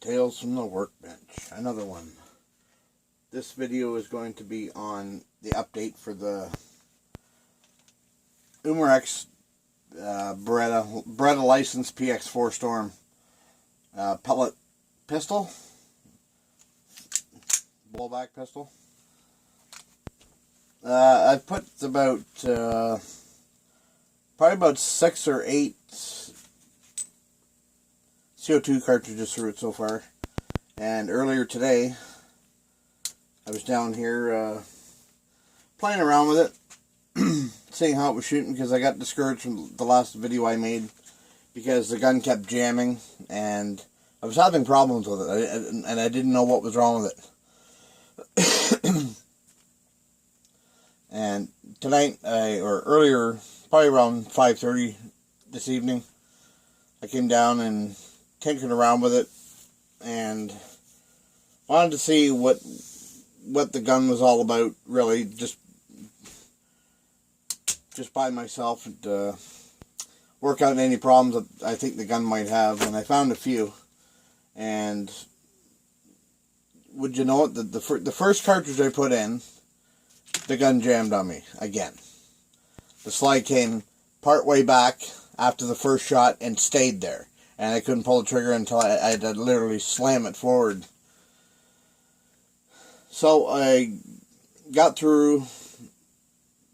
Tales from the Workbench, another one. This video is going to be on the update for the Umerex Beretta License PX4 Storm Pellet Pistol, blowback pistol. I've put about probably about 6 or 8 CO2 cartridges through it so far. And earlier today, I was down here playing around with it, seeing how it was shooting, because I got discouraged from the last video I made because the gun kept jamming and I was having problems with it, and I didn't know what was wrong with it. And tonight, or earlier, probably around 5:30 this evening, I came down and tinkered around with it and wanted to see what the gun was all about, really, just by myself, and work out any problems that I think the gun might have. And I found a few, and would you know it, the first cartridge I put in, the gun jammed on me again. The slide came part way back after the first shot and stayed there, and I couldn't pull the trigger until I had to literally slam it forward. So I got through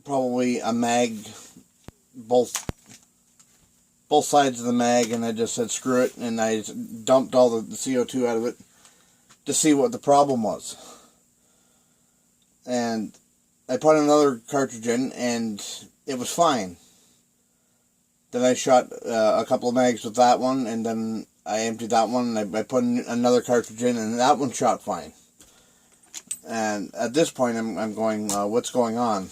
probably a mag, both sides of the mag, and I just said screw it, and I dumped all the CO2 out of it to see what the problem was. And I put another cartridge in, and it was fine. Then I shot a couple of mags with that one, and then I emptied that one, and I put another cartridge in, and that one shot fine. And at this point, I'm going, what's going on?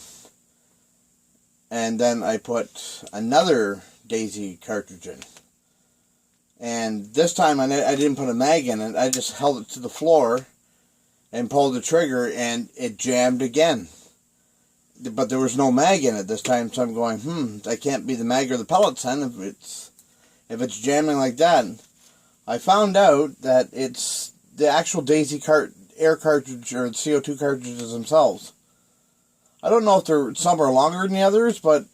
And then I put another Daisy cartridge in. And this time, I didn't put a mag in it. I just held it to the floor and pulled the trigger, and it jammed again. But there was no mag in it this time, so I'm going, that can't be the mag or the pellets then if it's jamming like that. I found out that it's the actual Daisy air cartridge, or CO2 cartridges themselves. I don't know if some are longer than the others, but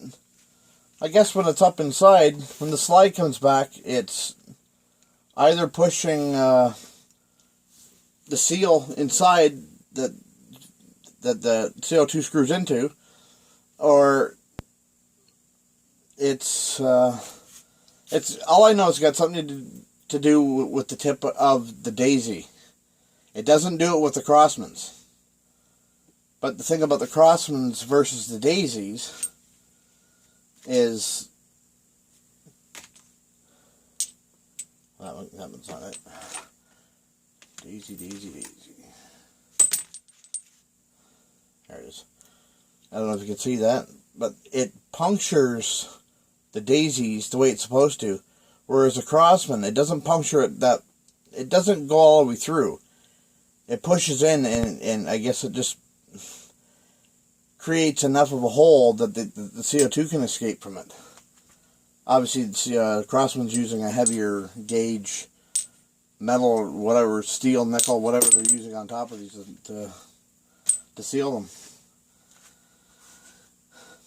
I guess when it's up inside, when the slide comes back, it's either pushing the seal inside that the CO2 screws into, or it's all I know is it's got something to do with the tip of the Daisy. It doesn't do it with the Crossmans. But the thing about the Crossmans versus the Daisies is that one's not it. Daisy. There it is. I don't know if you can see that, but it punctures the Daisies the way it's supposed to, whereas a Crossman, it doesn't puncture it, it doesn't go all the way through. It pushes in, and I guess it just creates enough of a hole that the CO2 can escape from it. Obviously, Crossman's using a heavier gauge metal or whatever, steel, nickel, whatever they're using on top of these to seal them.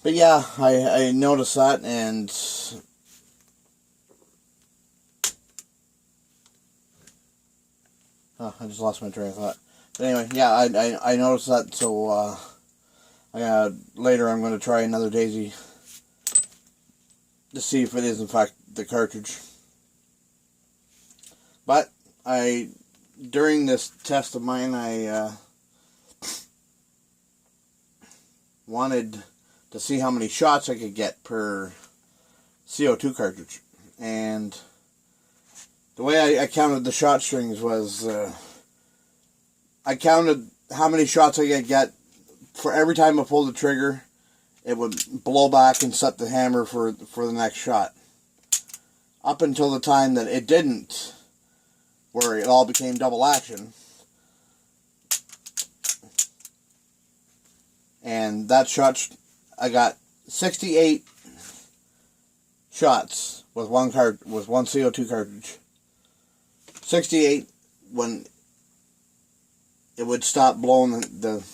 But yeah, I noticed that, and I just lost my train of thought. But anyway, yeah, I noticed that, so later I'm going to try another Daisy to see if it is in fact the cartridge. But during this test of mine, I wanted to see how many shots I could get per CO2 cartridge. And the way I counted the shot strings was, I counted how many shots I could get for every time I pulled the trigger. It would blow back and set the hammer for the next shot. Up until the time that it didn't, where it all became double action. And that shot, I got 68 shots with one CO2 cartridge. 68 when it would stop blowing the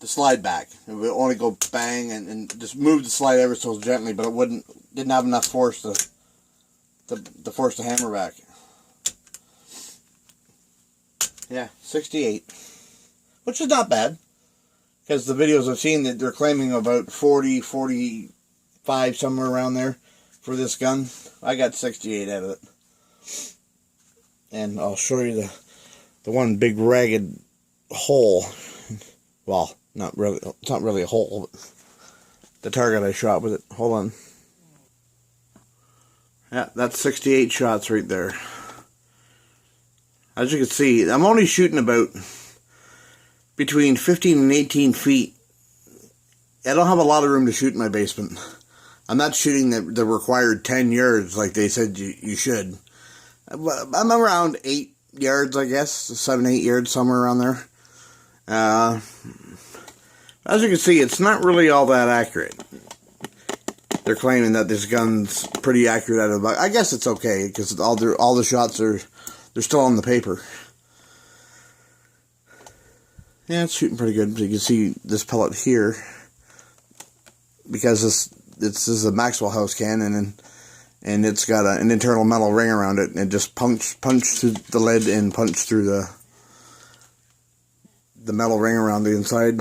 slide back. It would only go bang and just move the slide ever so gently, but it didn't have enough force to force the hammer back. Yeah, 68, which is not bad, because the videos I've seen that they're claiming about 40, 45, somewhere around there for this gun. I got 68 out of it, and I'll show you the one big ragged hole. Well, not really. It's not really a hole, but the target I shot with it. Hold on. Yeah, that's 68 shots right there. As you can see, I'm only shooting about between 15 and 18 feet. I don't have a lot of room to shoot in my basement. I'm not shooting the required 10 yards like they said you should. I'm around 8 yards, I guess. 7, 8 yards, somewhere around there. As you can see, it's not really all that accurate. They're claiming that this gun's pretty accurate out of the box. I guess it's okay, because all the shots they're still on the paper. Yeah, it's shooting pretty good. You can see this pellet here, because this is a Maxwell House cannon, and it's got an internal metal ring around it, and it just punched through the lead and punched through the metal ring around the inside.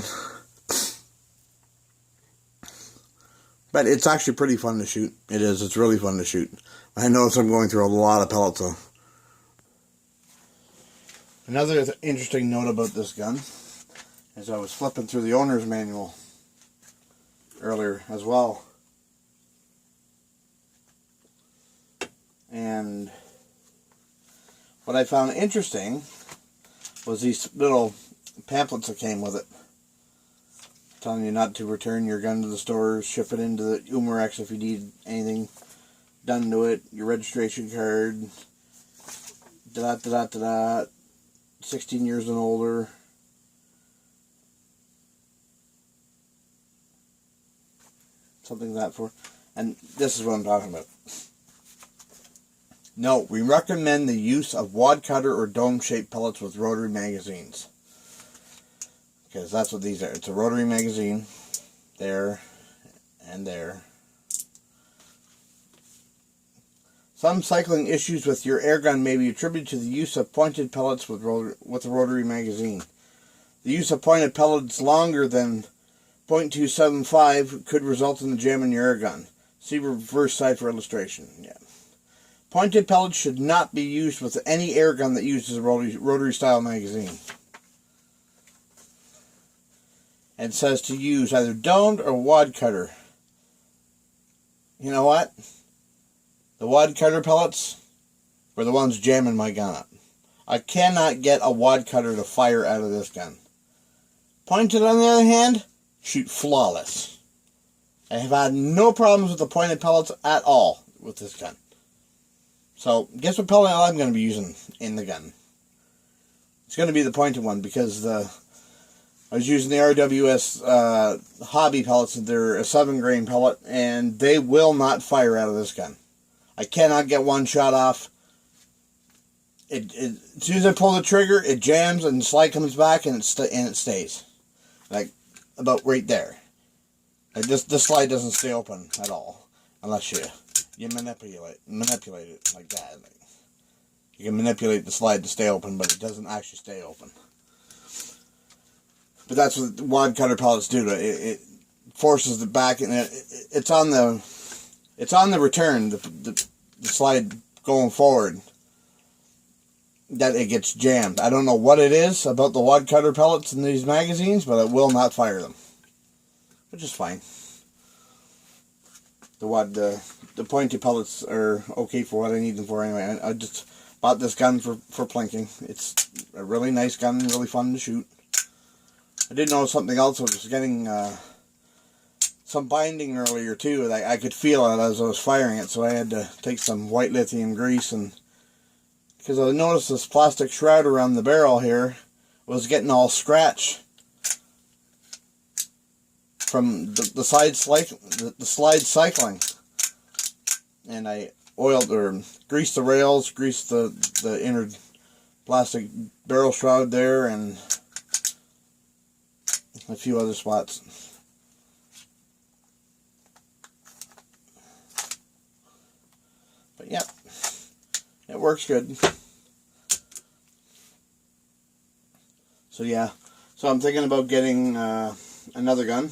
But it's actually pretty fun to shoot. It is. It's really fun to shoot. I notice I'm going through a lot of pellets, though. Another interesting note about this gun is I was flipping through the owner's manual earlier as well. And what I found interesting was these little pamphlets that came with it, telling you not to return your gun to the store, ship it into the Umerex if you need anything done to it, your registration card, 16 years and older. Something like that for. And this is what I'm talking about. No, we recommend the use of wad cutter or dome-shaped pellets with rotary magazines. Because that's what these are. It's a rotary magazine. There and there. Some cycling issues with your airgun may be attributed to the use of pointed pellets with a rotary magazine. The use of pointed pellets longer than .275 could result in a jam in your airgun. See reverse side for illustration. Yeah. Pointed pellets should not be used with any airgun that uses a rotary style magazine. And it says to use either domed or wad cutter. You know what? The wad cutter pellets were the ones jamming my gun up. I cannot get a wad cutter to fire out of this gun. Pointed, on the other hand, shoot flawless. I have had no problems with the pointed pellets at all with this gun. So, guess what pellet I'm going to be using in the gun? It's going to be the pointed one, because I was using the RWS hobby pellets. They're a 7-grain pellet, and they will not fire out of this gun. I cannot get one shot off. As soon as I pull the trigger, it jams and the slide comes back and it stays. Like, about right there. Like this slide doesn't stay open at all. Unless you manipulate it like that. Like, you can manipulate the slide to stay open, but it doesn't actually stay open. But that's what wad cutter pellets do. It forces it back, and it's on the return, the slide going forward, that it gets jammed. I don't know what it is about the wad cutter pellets in these magazines, but it will not fire them, which is fine. The pointy pellets are okay for what I need them for anyway. I just bought this gun for plinking. It's a really nice gun, really fun to shoot. I did notice something else. I was getting some binding earlier too. I could feel it as I was firing it, so I had to take some white lithium grease, and because I noticed this plastic shroud around the barrel here was getting all scratched from the slide cycling, and I oiled or greased the rails, greased the inner plastic barrel shroud there, and a few other spots. But yeah, it works good. So yeah, so I'm thinking about getting another gun.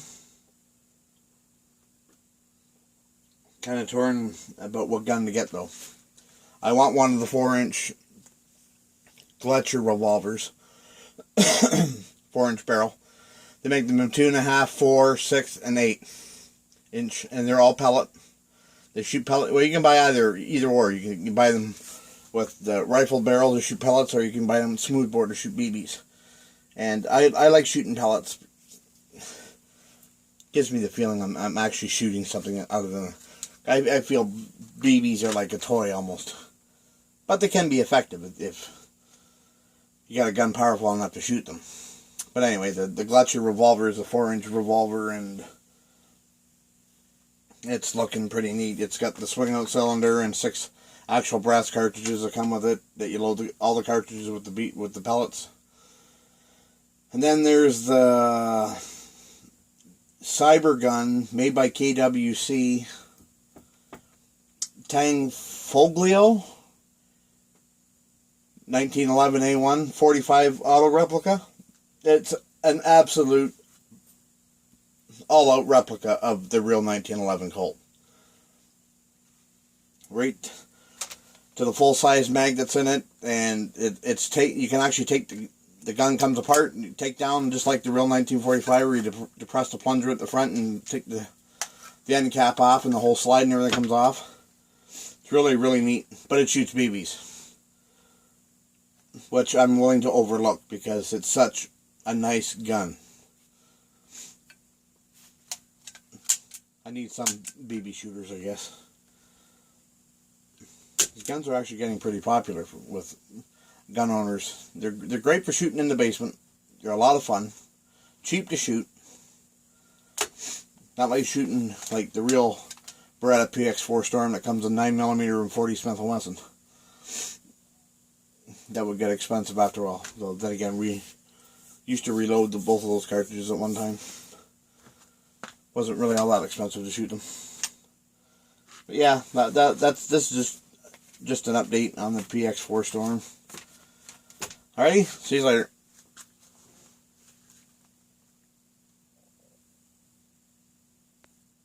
Kind of torn about what gun to get though. I want one of the 4-inch Gletcher revolvers, 4-inch barrel. They make them in 2.5, 4, 6, and 8-inch, and they're all pellet. They shoot pellet. Well, you can buy either or. You can buy them with the rifle barrel to shoot pellets, or you can buy them smoothbore to shoot BBs. And I like shooting pellets. Gives me the feeling I'm actually shooting something other than. I feel BBs are like a toy almost, but they can be effective if you got a gun powerful enough to shoot them. But anyway, the Gletcher revolver is a 4-inch revolver, and it's looking pretty neat. It's got the swing out cylinder and 6 actual brass cartridges that come with it. That you load all the cartridges with the pellets. And then there's the Cyber gun made by KWC. Tang Foglio 1911 A1 45 auto replica. It's an absolute all-out replica of the real 1911 Colt. Right to the full-size mag that's in it, and you can actually take the gun comes apart and you take down just like the real 1945, where you depress the plunger at the front and take the end cap off, and the whole slide and everything comes off. It's really, really neat, but it shoots BBs, which I'm willing to overlook because it's such a nice gun. I need some BB shooters, I guess. These guns are actually getting pretty popular with gun owners. They're great for shooting in the basement. They're a lot of fun, cheap to shoot. Not like shooting like the real Beretta PX4 Storm that comes in 9mm and 40 Smith & Wesson. That would get expensive after all. Though then again, we used to reload both of those cartridges at one time. Wasn't really all that expensive to shoot them. But yeah, this is just an update on the PX4 Storm. Alrighty, see you later.